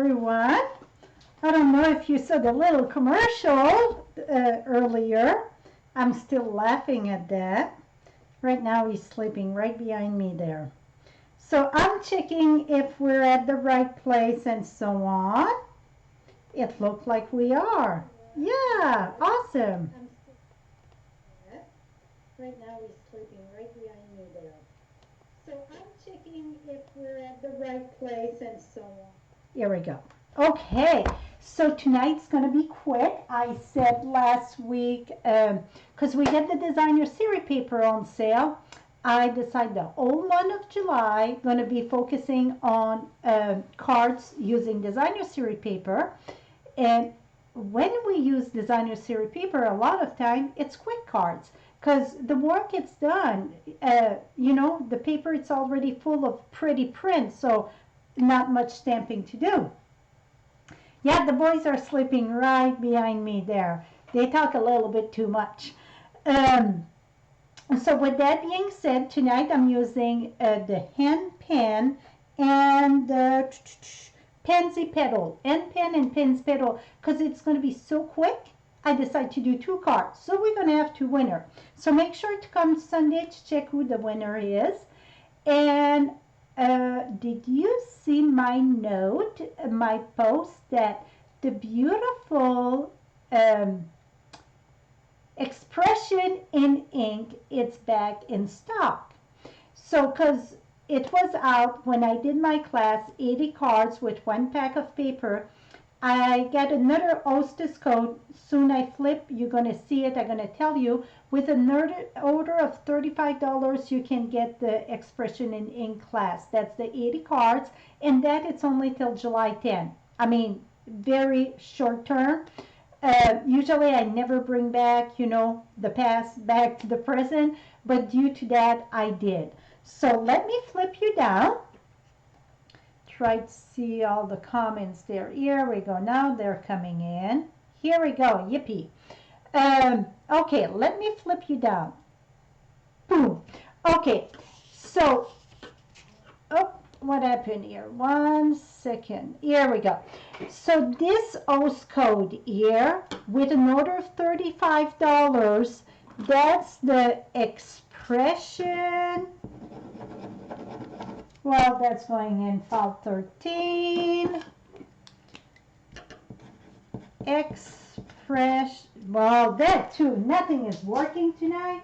everyone. I don't know if you saw the little commercial earlier. I'm still laughing at that. Right now he's sleeping right behind me there. So I'm checking if we're at the right place and so on. It looks like we are. Yeah, awesome. Right now he's sleeping right behind me there. So I'm checking if we're at the right place and so on. Here we go. Okay, so tonight's going to be quick. I said last week, because we get the designer series paper on sale, I decided the whole month of July going to be focusing on cards using designer series paper. And when we use designer series paper, a lot of time it's quick cards because the work it's done, you know, the paper it's already full of pretty prints, so not much stamping to do. Yeah, the boys are sleeping right behind me there. They talk a little bit too much. So with that being said, tonight I'm using the hand pen and the Pansy Petal, end pen and Pansy Petal, because it's going to be so quick. I decided to do 2 cards, so we're going to have 2 winners. So make sure to come Sunday to check who the winner is. And did you see my note, my post that the beautiful expression in ink is back in stock? So because it was out when I did my class, 80 cards with 1 pack of paper. I got another hostess code. Soon I flip. You're going to see it. I'm going to tell you. With another order of $35, you can get the expression in ink class. That's the 80 cards. And that it's only till July 10. I mean, very short term. Usually I never bring back, you know, the past back to the present. But due to that, I did. So let me flip you down. Try to see all the comments there. Here we go. Now they're coming in. Here we go. Yippee. Okay, let me flip you down. Boom. Okay, so, oh, what happened here? 1 second. Here we go. So this host code here, with an order of $35, that's the expression. Well, that's going in file 13. Well, that too. Nothing is working tonight.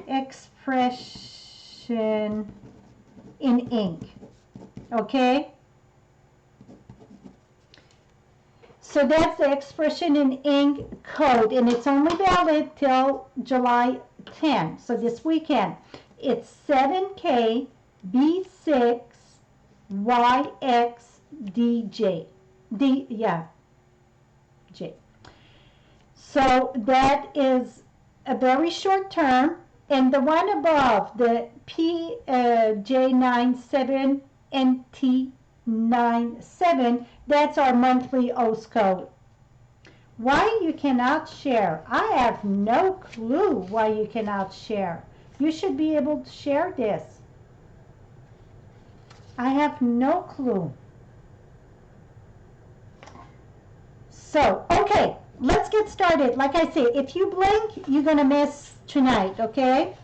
Expression in ink. Okay? So that's the expression in ink code, and it's only valid till July 10. So this weekend. It's 7K B6 YXDJ. J. So that is a very short term, and the one above, the PJ97 NT97, that's our monthly host code. Why you cannot share? I have no clue why you cannot share. You should be able to share this. I have no clue. So, okay, let's get started. Like I say, if you blink, you're going to miss tonight, okay?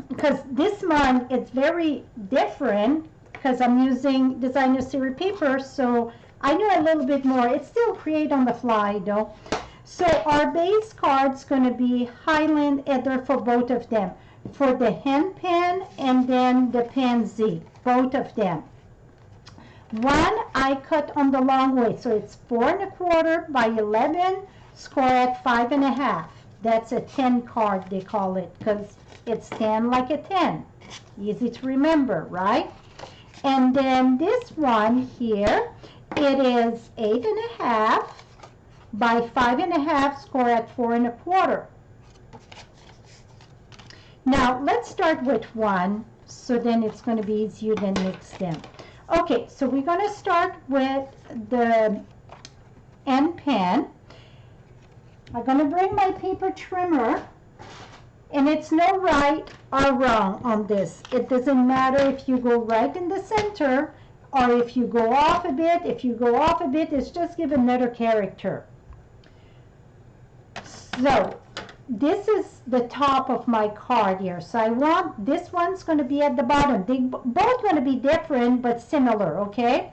Because this month, it's very different because I'm using designer series paper, so I know a little bit more. It's still create on the fly, though. So our base card's going to be Highland Heather for both of them. For the hand pen and then the Pansy, both of them. One I cut on the long way, so it's 4 1/4 by 11, score at 5 1/2. That's a 10 card, they call it, because it's 10 like a 10. Easy to remember, right? And then this one here, it is 8 1/2 by 5 1/2, score at 4 1/4. Now, let's start with one, so then it's going to be easier to mix them. Okay, so we're going to start with the end pen. I'm going to bring my paper trimmer And it's no right or wrong on this. It doesn't matter if you go right in the center or if you go off a bit. If you go off a bit, it's just give another character. So this is the top of my card here. So I want, this one's going to be at the bottom. They both going to be different but similar, okay?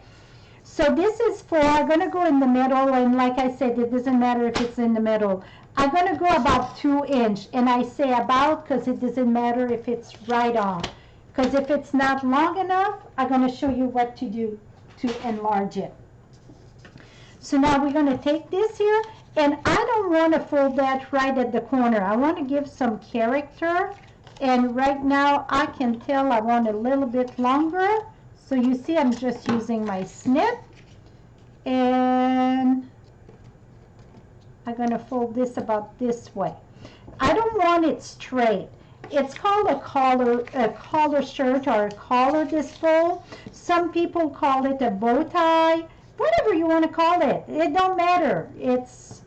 So this is for, I'm going to go in the middle, and like I said, it doesn't matter if it's in the middle. I'm going to go about 2 inch, and I say about because it doesn't matter if it's right on. Because if it's not long enough, I'm going to show you what to do to enlarge it. So now we're going to take this here, and I don't want to fold that right at the corner. I want to give some character, and right now I can tell I want a little bit longer. So you see I'm just using my snip, and I'm going to fold this about this way. I don't want it straight. It's called a collar shirt or a collar display. Some people call it a bow tie. Whatever you want to call it. It don't matter. It's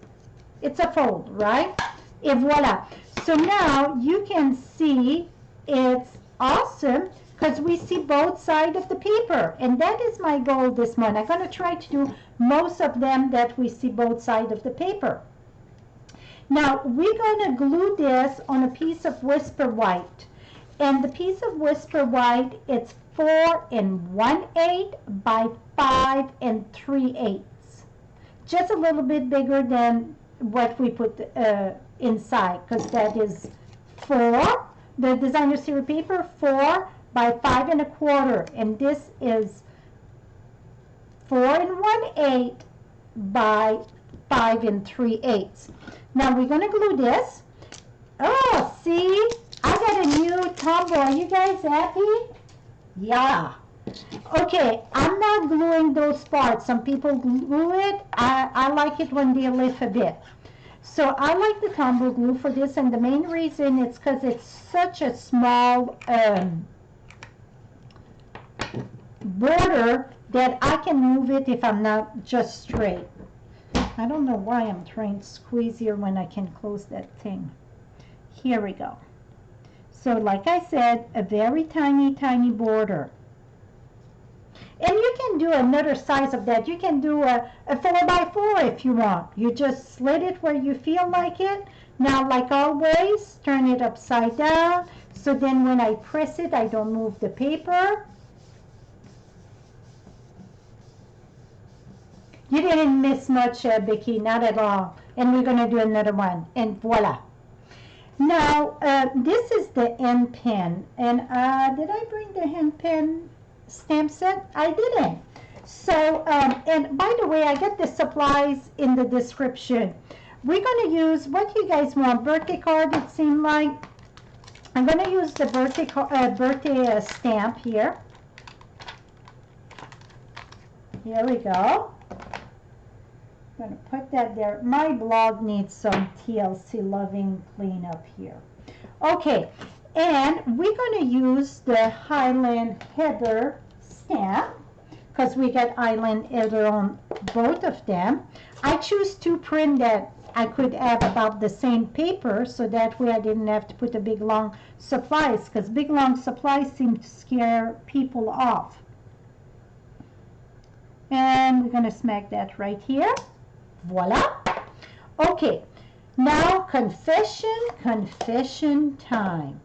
a fold, right? Et voila. So now you can see it's awesome because we see both sides of the paper. And that is my goal this month. I'm going to try to do most of them that we see both sides of the paper. Now we're going to glue this on a piece of Whisper White. And the piece of Whisper White, it's 4 1/8 by 5 3/8. Just a little bit bigger than what we put inside, because that is 4. The designer series paper 4 by 5 1/4, and this is 4 1/8 by 5 3/8. Now we're going to glue this. Oh, see, I got a new tumble. Are you guys happy? Yeah. Okay, I'm not gluing those parts. Some people glue it. I like it when they lift a bit. So I like the tumble glue for this, and the main reason is because it's such a small border that I can move it if I'm not just straight. I don't know why I'm trying to squeeze here when I can close that thing. Here we go. So like I said, a very tiny, tiny border. And you can do another size of that. You can do a 4 by 4 if you want. You just slit it where you feel like it. Now, like always, turn it upside down. So then when I press it, I don't move the paper. You didn't miss much, Becky, not at all. And we're going to do another one. And voila. Now, this is the end pen. And did I bring the hand pen stamp set? I didn't. So, and by the way, I got the supplies in the description. We're going to use, what do you guys want? Birthday card, it seemed like. I'm going to use the birthday stamp here. Here we go. I'm going to put that there. My blog needs some TLC loving cleanup here. Okay, and we're going to use the Highland Heather stamp because we got Highland Heather on both of them. I choose to print that I could have about the same paper, so that way I didn't have to put a big long supplies, because big long supplies seem to scare people off. And we're going to smack that right here. Voila. Okay, now confession time.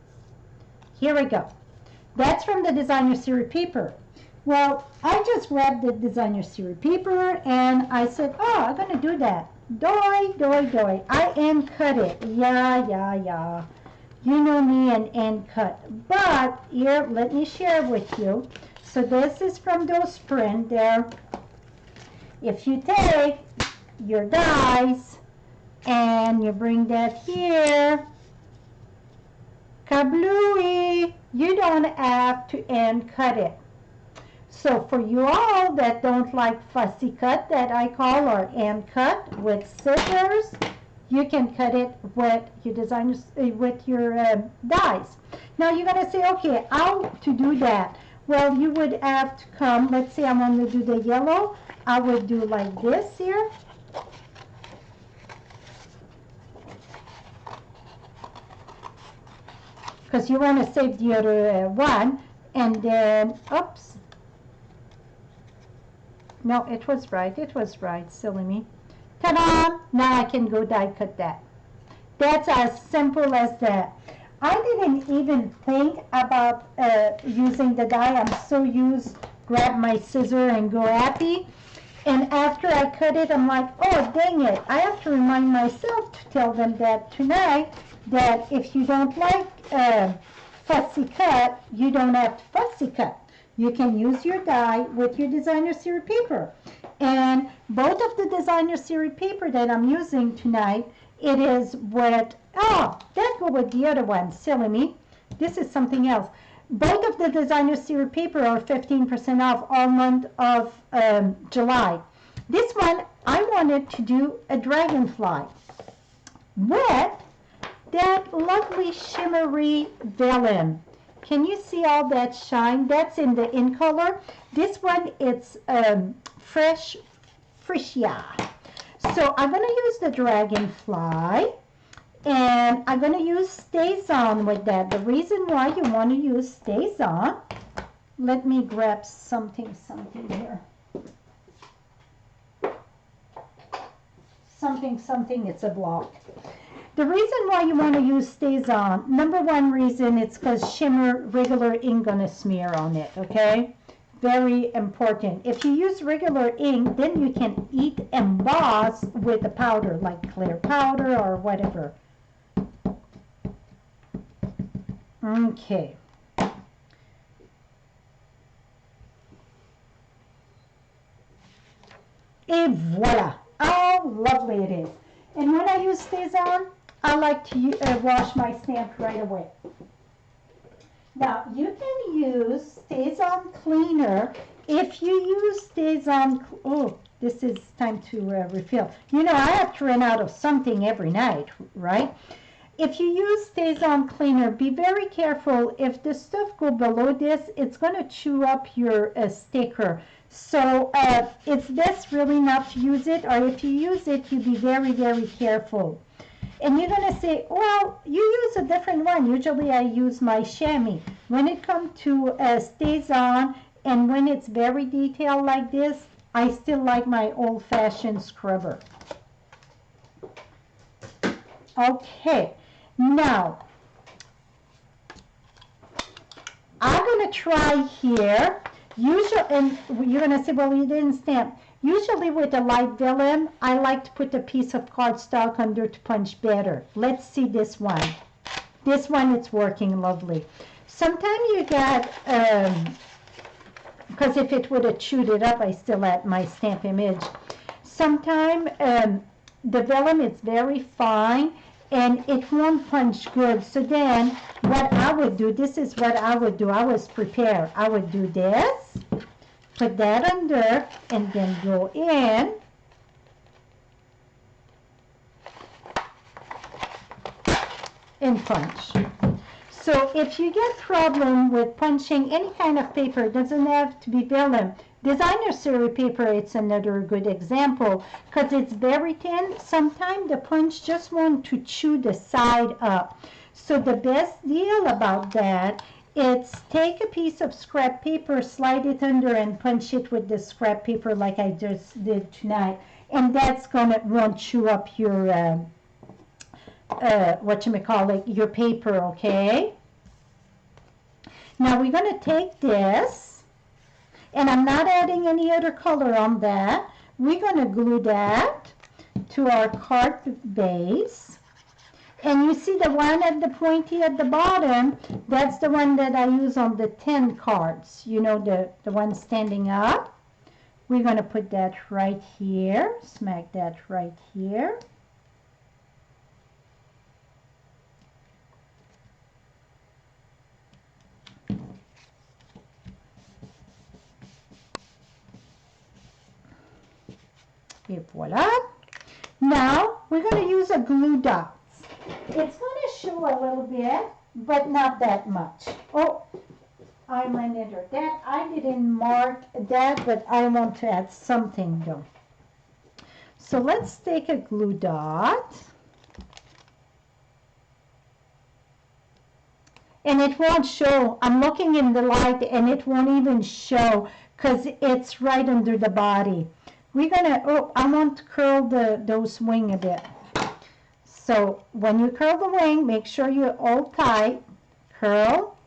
Here we go. That's from the designer series paper. Well, I just grabbed the designer series paper and I said, oh, I'm going to do that. Doy. I end cut it. Yeah. You know me, and end cut. But here, let me share with you. So this is from those print there. If you take your dies and you bring that here, kablooey, you don't have to end cut it. So for you all that don't like fussy cut, that I call, or end cut with scissors, you can cut it with your designers, with your dies. Now you're going to say, okay, how to do that? Well, you would have to come, let's say I want to do the yellow. I would do like this here. because you want to save the other one. And then, oops. No, it was right. It was right. Silly me. Ta-da! Now I can go die cut that. That's as simple as that. I didn't even think about using the die. I'm so used, grab my scissor and go happy. And after I cut it, I'm like, oh, dang it. I have to remind myself to tell them that tonight, that if you don't like fussy cut, you don't have to fussy cut. You can use your die with your designer series paper. And both of the designer series paper that I'm using tonight, it is with, oh, that go with the other one, silly me. This is something else. Both of the designer series paper are 15% off all month of July. This one, I wanted to do a dragonfly with that lovely shimmery vellum. Can you see all that shine? That's in the in color. This one, it's fresh freesia. So I'm going to use the dragonfly, and I'm going to use Stays On with that. The reason why you want to use Stays On, let me grab something here. Something, it's a block. The reason why you want to use Stays On, number one reason, it's because shimmer regular ink gonna smear on it, okay? Very important. If you use regular ink, then you can emboss with the powder, like clear powder or whatever. Okay. Et voila. Oh, lovely it is. And when I use Stays On, I like to wash my stamp right away. Now, you can use Stays On Cleaner. If you use Stays On, oh, this is time to refill. You know, I have to run out of something every night, right? If you use Stays On Cleaner, be very careful. If the stuff go below this, it's going to chew up your sticker. So it's best really not to use it, or if you use it, you be very, very careful. And you're going to say, well, you use a different one. Usually I use my chamois. When it comes to Stays On, and when it's very detailed like this, I still like my old-fashioned scrubber. Okay, now, I'm going to try here. Usually, and you're going to say, well, you didn't stamp. Usually with a light vellum, I like to put a piece of cardstock under to punch better. Let's see this one. This one, it's working lovely. Sometimes you got, because if it would have chewed it up, I still had my stamp image. Sometimes the vellum is very fine, and it won't punch good. So then what I would do, this is what I would do. I was prepared. I would do this, put that under, and then go in. And punch. So if you get problem with punching any kind of paper, it doesn't have to be vellum. Designer series paper, it's another good example because it's very thin. Sometimes the punch just wants to chew the side up. So the best deal about that is take a piece of scrap paper, slide it under, and punch it with the scrap paper like I just did tonight. And that's won't chew up your your paper, okay? Now we're going to take this, and I'm not adding any other color on that. We're going to glue that to our card base. And you see the one at the pointy at the bottom, that's the one that I use on the 10 cards. You know, the one standing up. We're going to put that right here, smack that right here. Et voila. Now we're going to use a glue dot. It's going to show a little bit, but not that much. Oh, I ran into that. I didn't mark that, but I want to add something though. So let's take a glue dot. And it won't show. I'm looking in the light and it won't even show because it's right under the body. We're gonna, oh, I want to curl those wing a bit. So when you curl the wing, make sure you're all tight. Curl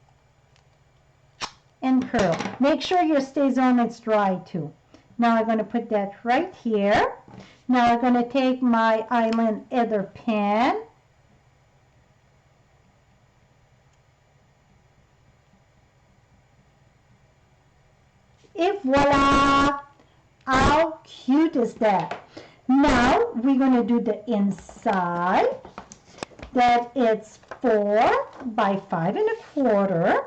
and curl. Make sure your StazOn is dry too. Now I'm going to put that right here. Now I'm going to take my Island Heather pen. And voila! How cute is that? Now we're going to do the inside. That it's 4 by 5 1/4.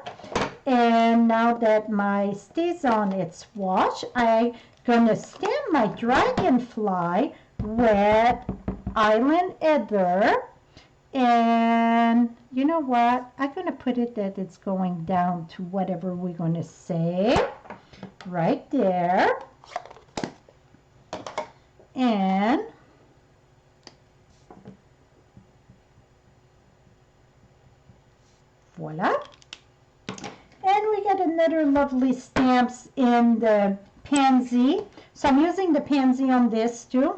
And now that my StazOn it's washed, I'm gonna stamp my dragonfly with Island Heather. And you know what? I'm gonna put it that it's going down to whatever we're gonna say. Right there. And voila. And we got another lovely stamps in the Pansy. So I'm using the Pansy on this too.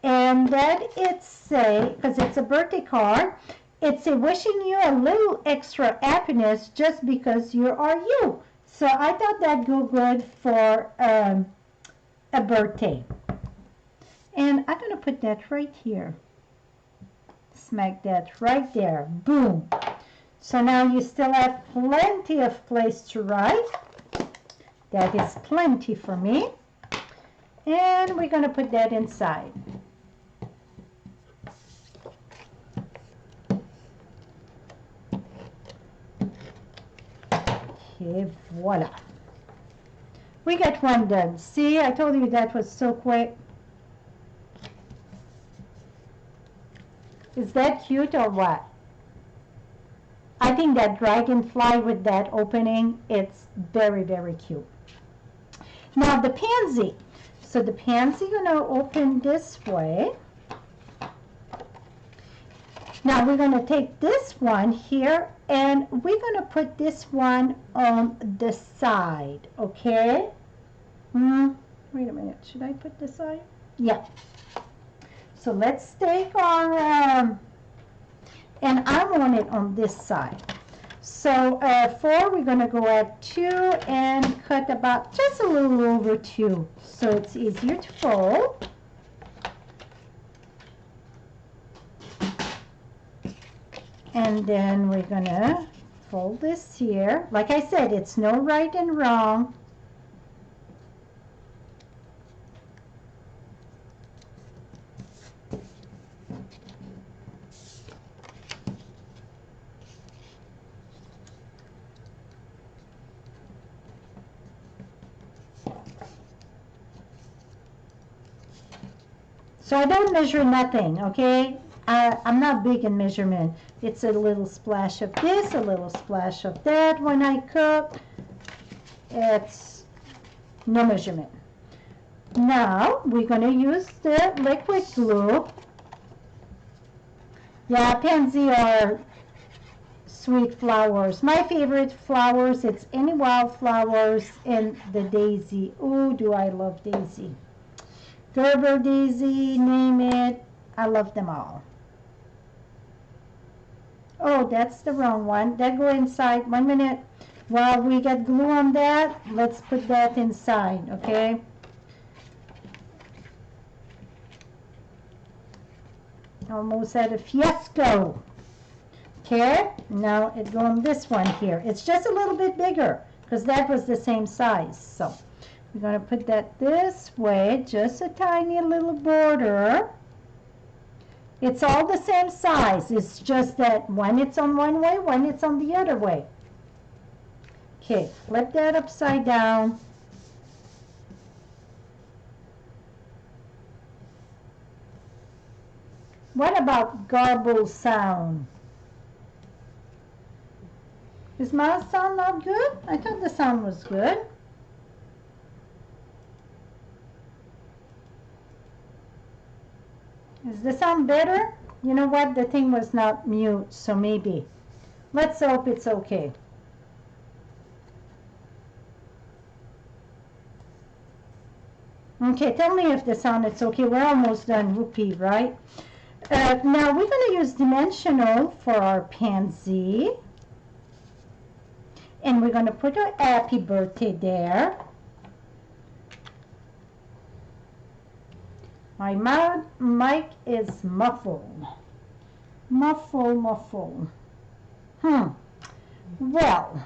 And that it's say, because it's a birthday card, it's a wishing you a little extra happiness just because you are you. So I thought that'd go good for a birthday. And I'm going to put that right here. Smack that right there. Boom. So now you still have plenty of place to write. That is plenty for me. And we're going to put that inside. Okay, voila. We got one done. See, I told you that was so quick. Is that cute or what? I think that dragonfly with that opening, it's very, very cute. Now the Pansy. So the Pansy, going to open this way. Now we're going to take this one here and we're going to put this one on the side, okay? Wait a minute, should I put this side? Yeah. So let's take our, and I want it on this side. So 4, we're going to go at 2 and cut about just a little over 2. So it's easier to fold. And then we're going to fold this here. Like I said, it's no right and wrong. So I don't measure nothing, okay? I'm not big in measurement. It's a little splash of this, a little splash of that when I cook. It's no measurement. Now we're going to use the liquid glue. Yeah, Pansy are sweet flowers. My favorite flowers, it's any wildflowers and the daisy. Oh, do I love daisy. Gerber daisy, name it. I love them all. Oh, that's the wrong one. That go inside. 1 minute. While we get glue on that, let's put that inside, okay? Almost at a fiasco. Okay, now it go on this one here. It's just a little bit bigger because that was the same size. So we're going to put that this way, just a tiny little border. It's all the same size. It's just that one it's on one way, one it's on the other way. Okay, flip that upside down. What about garble sound? Is my sound not good? I thought the sound was good. Is the sound better? You know what? The thing was not mute, so maybe. Let's hope it's okay. Okay, tell me if the sound is okay. We're almost done, Whoopee, right? Now we're going to use dimensional for our pansy. And we're going to put a happy birthday there. My mic is muffled. Muffle. Well,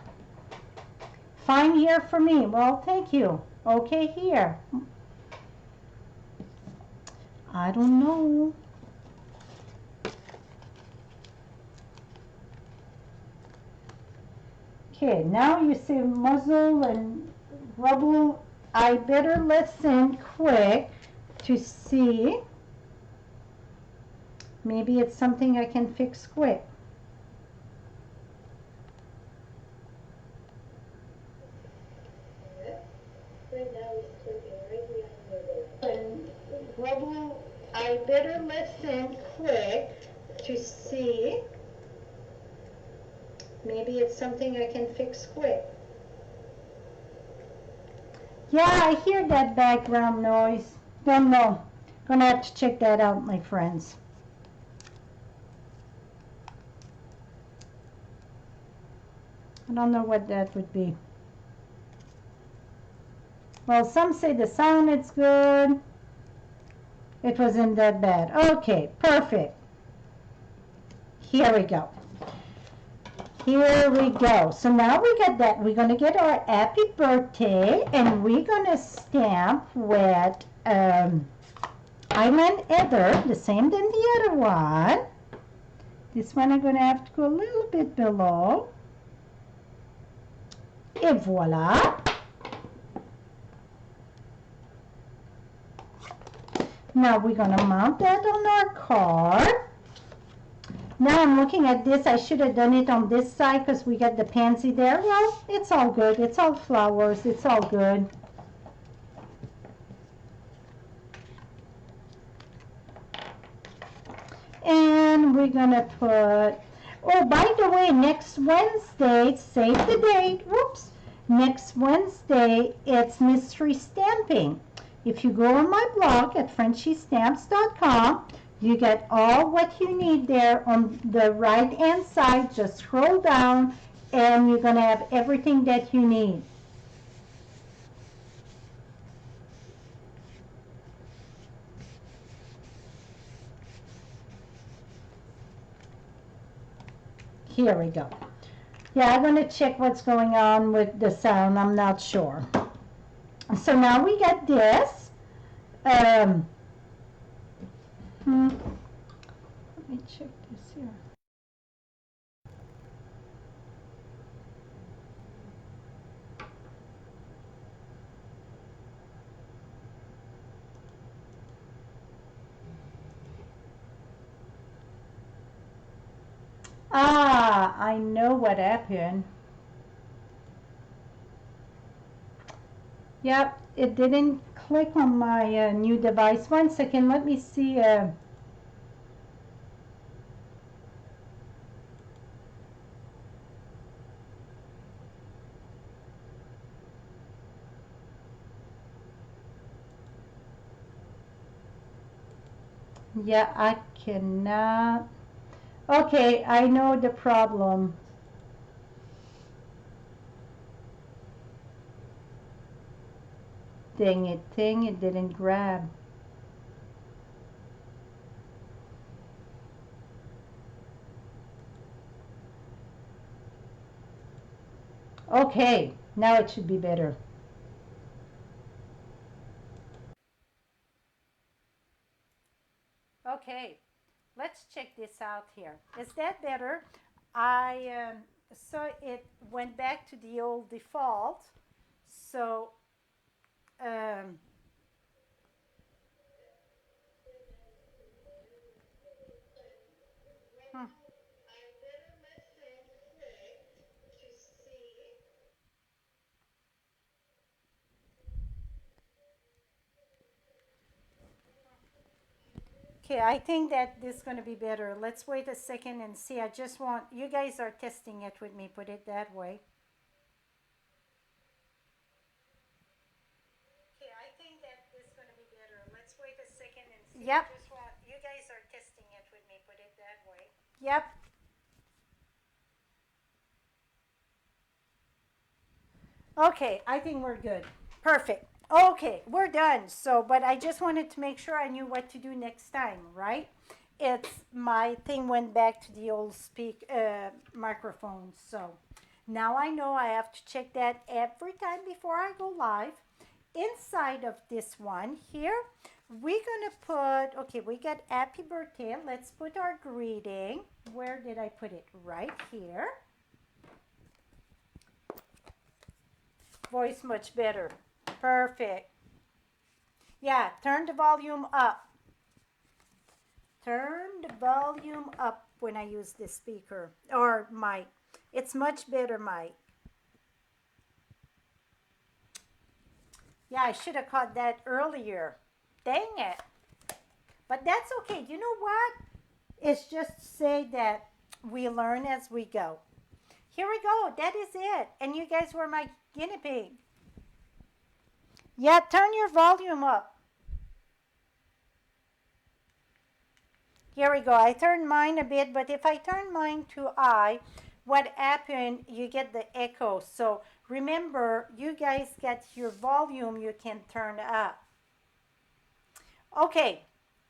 fine here for me. Well, thank you. Okay here. I don't know. Okay, now you see muzzle and rubble. I better listen quick to see. Maybe it's something I can fix quick. And rubble, I better listen quick to see. Maybe it's something I can fix quick. Yeah, I hear that background noise. Don't know. Gonna have to check that out, my friends. I don't know what that would be. Well, some say the sound is good. It wasn't that bad. Okay, perfect. Here we go. Here we go. So now we got that. We're going to get our happy birthday, and we're going to stamp with Island Heather, the same than the other one. This one I'm going to have to go a little bit below. Et voila. Now we're going to mount that on our card. Now I'm looking at this. I should have done it on this side because we got the pansy there. Well, it's all good. It's all flowers. It's all good. And we're going to put, oh, by the way, next Wednesday, save the date. Whoops. Next Wednesday, it's mystery stamping. If you go on my blog at frenchiestamps.com, you get all what you need there on the right hand side. Just scroll down and you're going to have everything that you need. Here we go. Yeah, I'm going to check what's going on with the sound. I'm not sure. So now we got this. Let me check this here. Ah, I know what happened. Yep, it didn't click on my new device. 1 second, let me see. Yeah, I cannot. Okay, I know the problem. Dang it, it didn't grab. Okay, now it should be better. Okay, let's check this out here. Is that better? So it went back to the old default. So um, hmm. Okay, I think that this is going to be better. Let's wait a second and see. I just want, you guys are testing it with me, put it that way. Okay, I think that this is going to be better. Let's wait a second and see. Yep. I just want, you guys are testing it with me, put it that way. Yep. Okay, I think we're good. Perfect. Okay, we're done. So, but I just wanted to make sure I knew what to do next time, right? It's my thing went back to the old microphone. So now I know I have to check that every time before I go live. Inside of this one here, we're gonna put, okay, we got happy birthday. Let's put our greeting. Where did I put it? Right here. Voice much better. Perfect. Yeah, turn the volume up. Turn the volume up when I use this speaker or mic. It's much better mic. Yeah, I should have caught that earlier. Dang it. But that's okay. You know what? It's just to say that we learn as we go. Here we go. That is it. And you guys were my guinea pig. Yeah, turn your volume up. Here we go. I turned mine a bit, but if I turn mine to I, what happened, you get the echo. So remember, you guys get your volume you can turn up. Okay,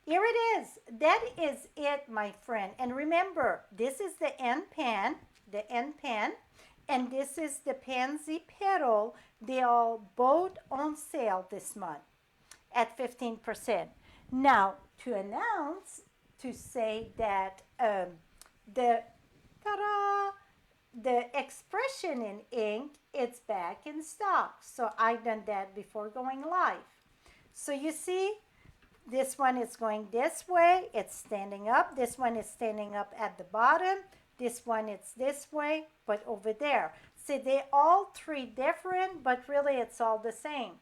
here it is. That is it, my friend. And remember, this is the end pan, and this is the Pansy Petal. They are both on sale this month at 15%. Now, to announce, to say that the expression in ink, it's back in stock. So I've done that before going live. So you see, this one is going this way. It's standing up. This one is standing up at the bottom. This one it's this way, but over there. See, they all three different, but really it's all the same.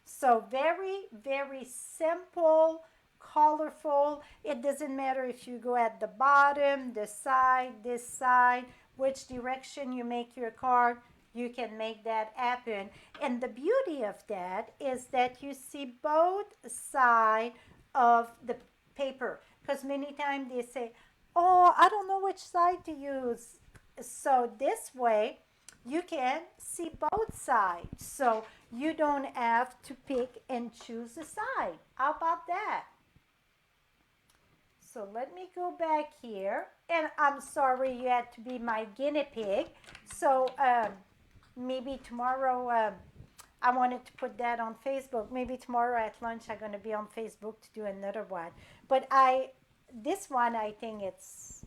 So very, very simple, colorful. It doesn't matter if you go at the bottom, the side, this side, which direction you make your card, you can make that happen. And the beauty of that is that you see both sides of the paper. Because many times they say, oh, I don't know which side to use. So this way, you can see both sides. So you don't have to pick and choose a side. How about that? So let me go back here. And I'm sorry you had to be my guinea pig. So maybe tomorrow, I wanted to put that on Facebook. Maybe tomorrow at lunch I'm going to be on Facebook to do another one. But this one, I think it's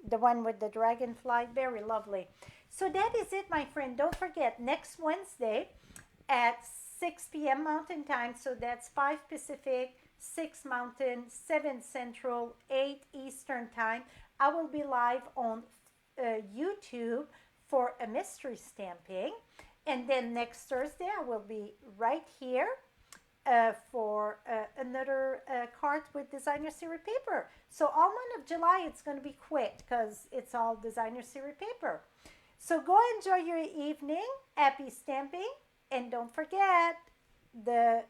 the one with the dragonfly. Very lovely. So that is it, my friend. Don't forget, next Wednesday at 6 p.m. Mountain Time. So that's 5 Pacific, 6 Mountain, 7 Central, 8 Eastern Time. I will be live on YouTube for a mystery stamping. And then next Thursday, I will be right here for another card with designer series paper. So all month of July, it's going to be quick because it's all designer series paper. So go enjoy your evening. Happy stamping. And don't forget the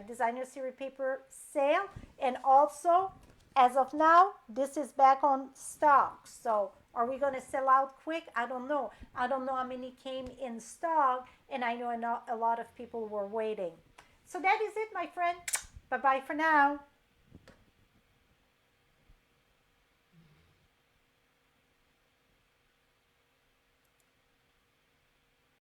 designer series paper sale. And also, as of now, this is back on stock. So are we going to sell out quick? I don't know. I don't know how many came in stock. And I know a lot of people were waiting. So that is it, my friend. Bye-bye for now.